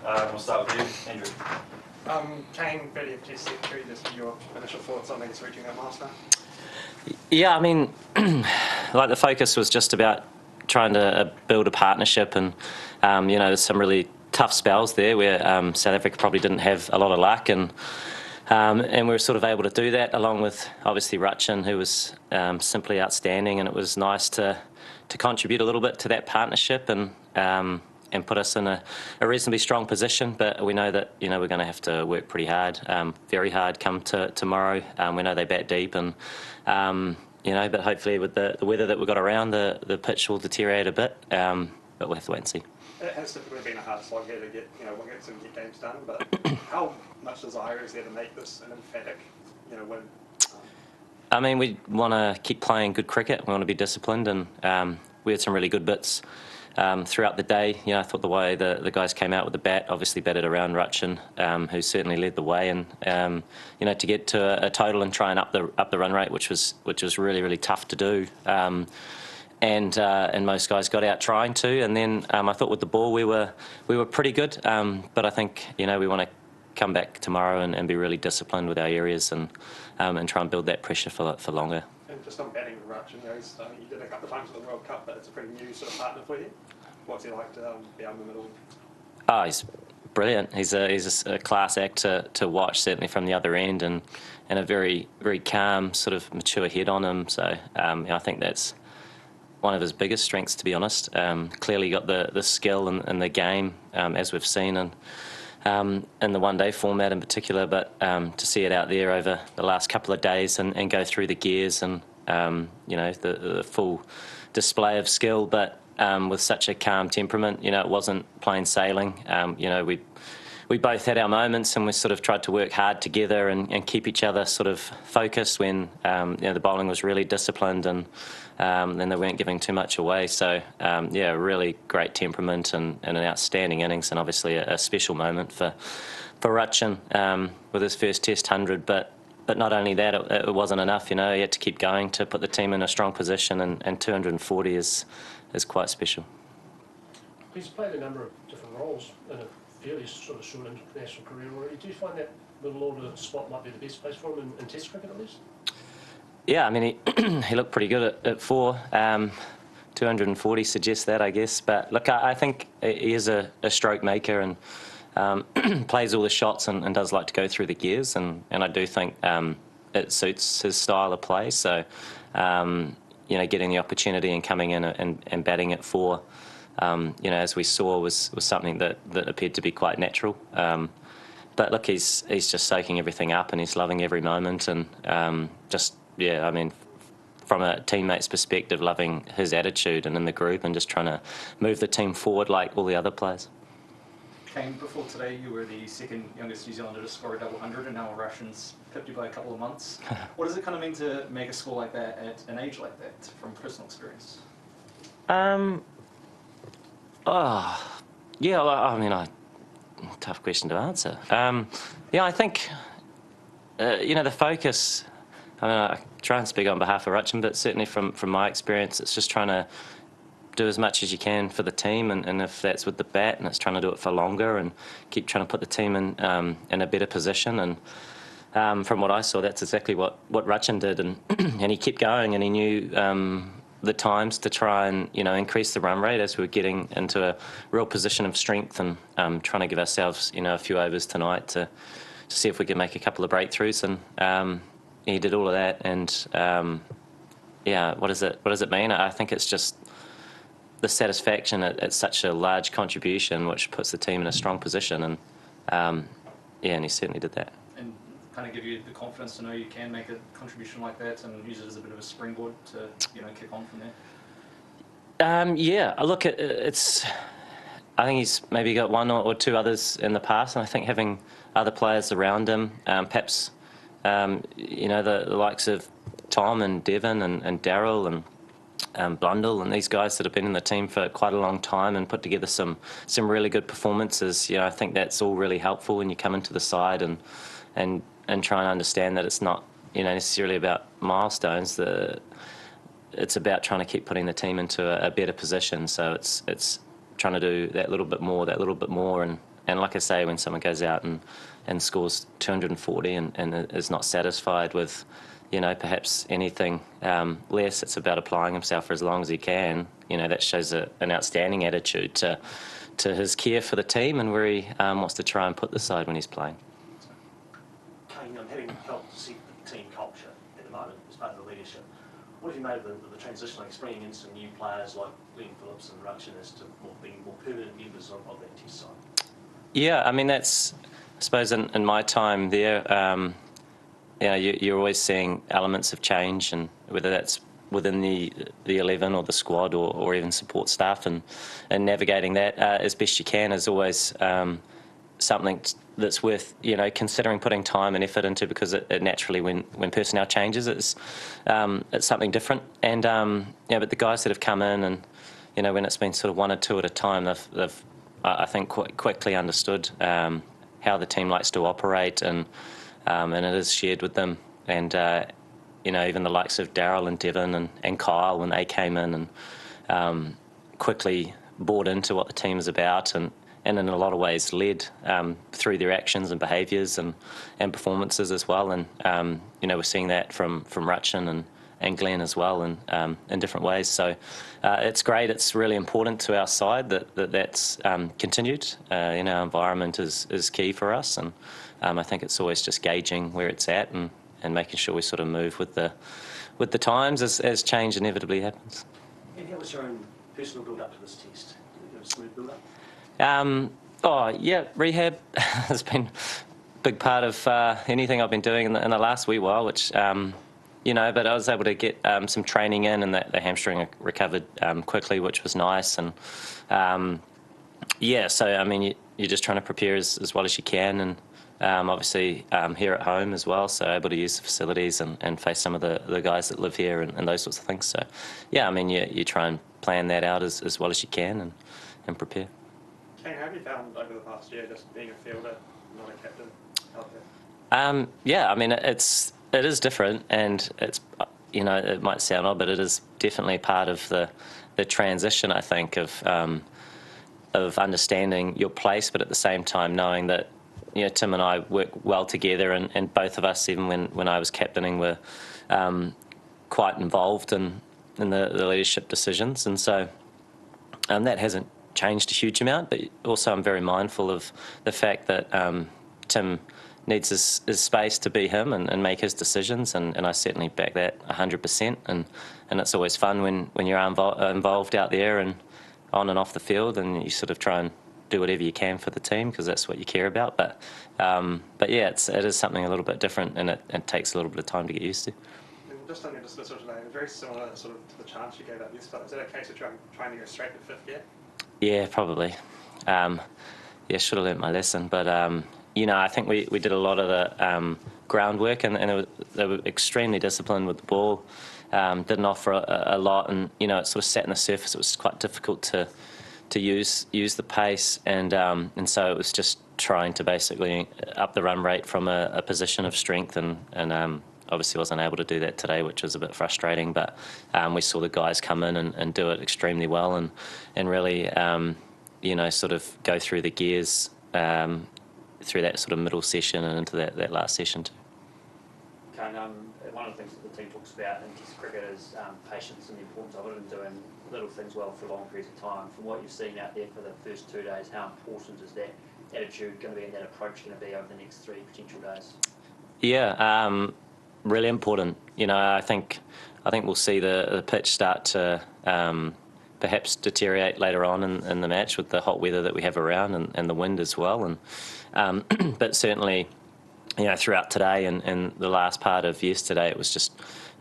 We'll start with you, Andrew. Kane, 30th Test secretary, just your initial thoughts on these reaching that milestone? Yeah, I mean, like the focus was just about trying to build a partnership, and there's some really tough spells there where South Africa probably didn't have a lot of luck, and we were sort of able to do that along with obviously Rachin, who was simply outstanding, and it was nice to contribute a little bit to that partnership and put us in a reasonably strong position. But we know that we're going to have to work pretty hard, very hard come tomorrow. We know they bat deep, and but hopefully with the weather that we've got around, the pitch will deteriorate a bit, but we'll have to wait and see. It has typically been a hard slog here to get some games done, but how much desire is there to make this an emphatic win? I mean, we want to keep playing good cricket. We want to be disciplined, and we had some really good bits throughout the day. I thought the way the guys came out with the bat, obviously batted around Rachin, who certainly led the way, and to get to a total and try and up the run rate, which was really, really tough to do. And most guys got out trying to, and then I thought with the ball we were pretty good, but I think we want to come back tomorrow and be really disciplined with our areas and try and build that pressure for longer. And just on batting with Rachin, you did a couple of times at the World Cup, but it's a pretty new sort of partner for you. What's he like to be out in the middle? Oh, he's brilliant. He's a class act to watch, certainly from the other end, and a very, very calm, sort of mature head on him. So I think that's one of his biggest strengths, to be honest. Clearly got the skill and the game, as we've seen, and in the one-day format in particular, but to see it out there over the last couple of days and go through the gears and the full display of skill, but with such a calm temperament, it wasn't plain sailing. We both had our moments, and we sort of tried to work hard together and keep each other sort of focused when the bowling was really disciplined, and then they weren't giving too much away. So really great temperament and an outstanding innings, and obviously a special moment for Rachin with his first Test 100. But not only that, it wasn't enough. He had to keep going to put the team in a strong position, and 240 is quite special. He's played a number of different roles in a fairly sort of short international career already. Do you find that middle order spot might be the best place for him in Test cricket at least? Yeah, I mean, he looked pretty good at 4. 240 suggests that, I guess. But look, I think he is a stroke maker, and plays all the shots and does like to go through the gears, and I do think it suits his style of play. So getting the opportunity and coming in and batting at 4, as we saw, was something that appeared to be quite natural. But look, he's just soaking everything up, and he's loving every moment, and I mean, from a teammate's perspective, loving his attitude and in the group, and just trying to move the team forward like all the other players. Kane, before today, you were the second youngest New Zealander to score a double 100, and now Rachin's pipped you by a couple of months. What does it kind of mean to make a score like that at an age like that, from personal experience? Tough question to answer. I think, the focus, I try and speak on behalf of Rachin, but certainly from my experience, it's just trying to do as much as you can for the team, and if that's with the bat, and it's trying to do it for longer and keep trying to put the team in a better position. And from what I saw, that's exactly what Rachin did, and and he kept going, and he knew the times to try and increase the run rate as we were getting into a real position of strength, and trying to give ourselves a few overs tonight to see if we could make a couple of breakthroughs, and he did all of that. And what does it mean? I think it's just the satisfaction at such a large contribution, which puts the team in a strong position, and and he certainly did that. And kind of give you the confidence to know you can make a contribution like that and use it as a bit of a springboard to kick on from there. Look, it's. I think he's maybe got one or two others in the past, and I think having other players around him, perhaps the likes of Tom and Devon and Daryl and Blundell and these guys that have been in the team for quite a long time and put together some really good performances. I think that's all really helpful when you come into the side and try and understand that it's not necessarily about milestones. It's about trying to keep putting the team into a better position. So it's trying to do that little bit more, like I say, when someone goes out and scores 240 and is not satisfied with, perhaps anything less, it's about applying himself for as long as he can. That shows an outstanding attitude to his care for the team and where he wants to try and put the side when he's playing. Kane, having helped set the team culture at the moment as part of the leadership, what have you made of the transition, like bringing in some new players like Kane Williamson and Rachin as to being more permanent members of that test side? Yeah, I mean, that's, I suppose, in my time there, you're always seeing elements of change, and whether that's within the 11 or the squad or even support staff, and navigating that as best you can is always something that's worth considering putting time and effort into, because it naturally, when personnel changes, it's something different. And but the guys that have come in, and when it's been sort of one or two at a time, they've I think quite quickly understood how the team likes to operate, and it is shared with them. And even the likes of Daryl and Devon and Kyle, when they came in and quickly bought into what the team is about, and in a lot of ways led through their actions and behaviours and performances as well. And we're seeing that from Rachin and Glenn as well, and in different ways. So it's great. It's really important to our side that's continued. Our environment is key for us, and I think it's always just gauging where it's at and making sure we sort of move with the times as change inevitably happens. And how was your own personal build-up to this test? Did you have a smooth build-up? Rehab has been a big part of anything I've been doing in the last wee while, which, but I was able to get some training in, and the hamstring recovered quickly, which was nice. And so I mean, you're just trying to prepare as well as you can, and obviously here at home as well, so able to use the facilities and face some of the guys that live here and those sorts of things. So I mean, you try and plan that out as well as you can and prepare. Kane, how have you found over the past year just being a fielder, not a captain, out there? I mean, it is different, and it's it might sound odd, but it is definitely part of the transition, I think, of understanding your place, but at the same time knowing that Tim and I work well together, and both of us, even when I was captaining, were quite involved in the leadership decisions, and so that hasn't changed a huge amount. But also I'm very mindful of the fact that Tim needs his space to be him and make his decisions, and I certainly back that 100%. And it's always fun when you're involved out there and on and off the field, and you sort of try and do whatever you can for the team because that's what you care about. But it is something a little bit different, and it takes a little bit of time to get used to. And just on your dismissal today, very similar sort of to the chance you gave up yesterday. Is that a case of trying to go straight to fifth gear? Yeah, probably. Should have learnt my lesson, but I think we did a lot of the groundwork, and they were extremely disciplined with the ball. Didn't offer a lot, and it sort of sat on the surface. It was quite difficult to use the pace, and so it was just trying to basically up the run rate from a position of strength, and obviously wasn't able to do that today, which was a bit frustrating. But we saw the guys come in and do it extremely well, and really sort of go through the gears through that sort of middle session and into that last session too. Kane, one of the things that the team talks about in Test cricket is patience and the importance of it, and doing little things well for long periods of time. From what you've seen out there for the first 2 days, how important is that attitude going to be and that approach going to be over the next 3 potential days? Really important. I think we'll see the pitch start to perhaps deteriorate later on in the match with the hot weather that we have around and the wind as well. And but certainly, throughout today and the last part of yesterday, it was just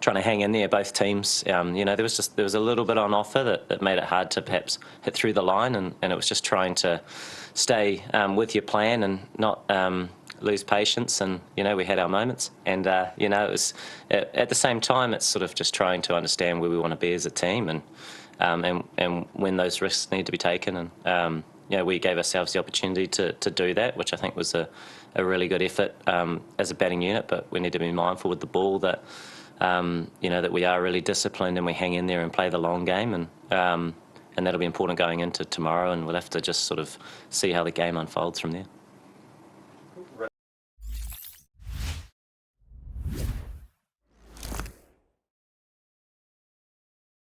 trying to hang in there. Both teams, there was a little bit on offer that made it hard to perhaps hit through the line, and it was just trying to stay with your plan and not lose patience. And we had our moments, and it was at the same time, it's sort of just trying to understand where we want to be as a team, and when those risks need to be taken. And we gave ourselves the opportunity to do that, which I think was a really good effort as a batting unit. But we need to be mindful with the ball that that we are really disciplined and we hang in there and play the long game. And that'll be important going into tomorrow, and we'll have to just sort of see how the game unfolds from there.